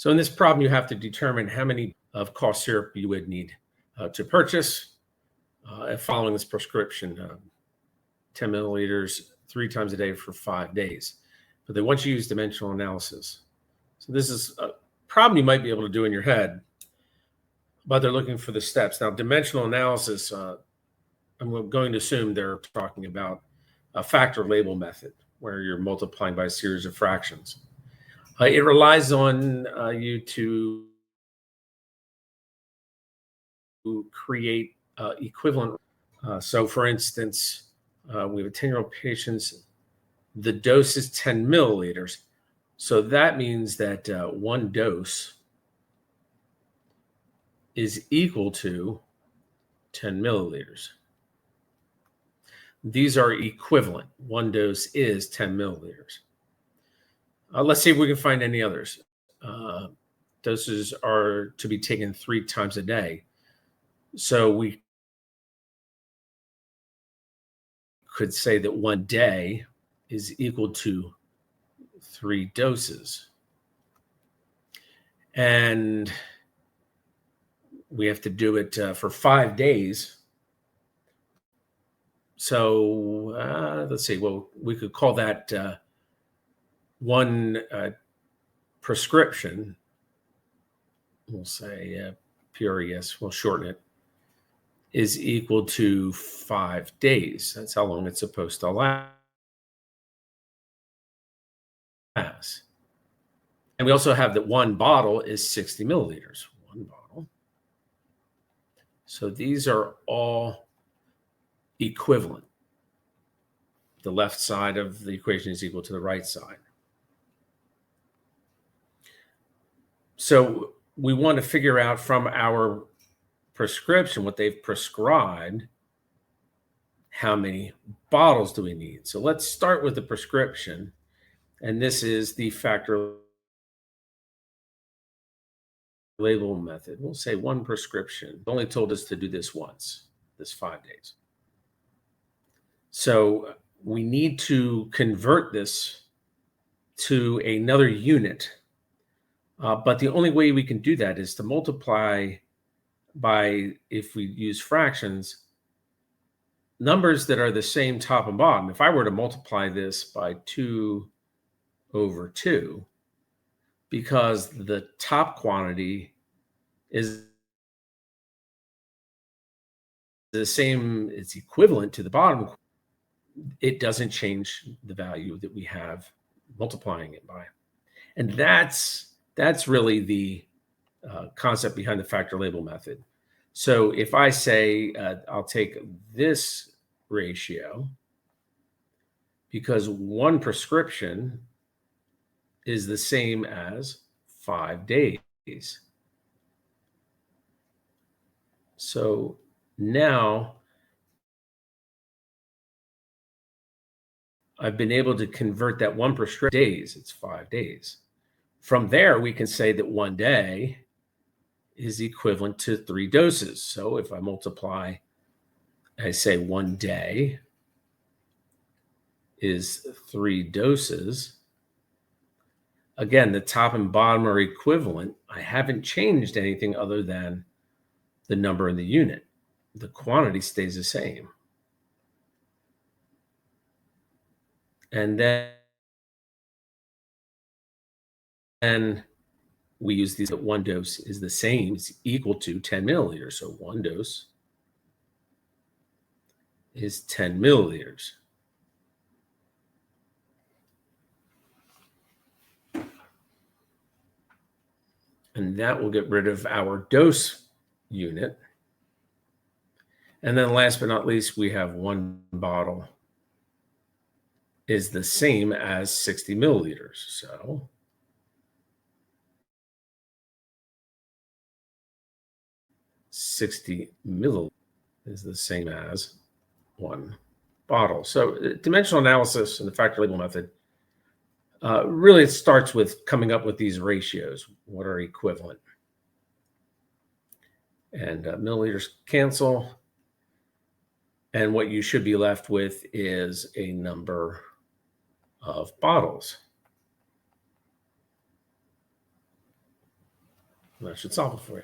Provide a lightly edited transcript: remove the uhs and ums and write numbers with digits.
So in this problem, you have to determine how many of cough syrup you would need to purchase following this prescription, 10 milliliters 3 times a day for 5 days. But they want you to use dimensional analysis. So this is a problem you might be able to do in your head, but they're looking for the steps. Now, dimensional analysis, I'm going to assume they're talking about a factor label method where you're multiplying by a series of fractions. It relies on you to create equivalent. So for instance, we have a 10-year-old patient. The dose is 10 milliliters. So that means that one dose is equal to 10 milliliters. These are equivalent. One dose is 10 milliliters. Let's see if we can find any others. Doses are to be taken 3 times a day. So we could say that one day is equal to 3 doses. And we have to do it for 5 days. So let's see, well, we could call that one prescription. We'll say PRES, we'll shorten it, is equal to 5 days. That's how long it's supposed to last. And we also have that one bottle is 60 milliliters. One bottle. So these are all equivalent. The left side of the equation is equal to the right side. So we want to figure out from our prescription, what they've prescribed, how many bottles do we need? So let's start with the prescription. And this is the factor label method. We'll say one prescription. Only told us to do this once, this 5 days. So we need to convert this to another unit. But the only way we can do that is to multiply by, if we use fractions, numbers that are the same top and bottom. If I were to multiply this by 2 over 2, because the top quantity is the same, it's equivalent to the bottom, it doesn't change the value that we have multiplying it by. And that's really the concept behind the factor label method. So if I say I'll take this ratio, because one prescription is the same as 5 days. So now I've been able to convert that one prescription days. It's 5 days. From there, we can say that one day is equivalent to 3 doses. So if I multiply, I say one day is 3 doses. Again, the top and bottom are equivalent. I haven't changed anything other than the number in the unit. The quantity stays the same. And then we use these, that one dose is the same, it's equal to 10 milliliters. So one dose is 10 milliliters. And that will get rid of our dose unit. And then last but not least, we have one bottle is the same as 60 milliliters. So $60 milliliters is the same as one bottle. So dimensional analysis and the factor label method really it starts with coming up with these ratios. What are equivalent? And milliliters cancel. And what you should be left with is a number of bottles. That should solve it for you.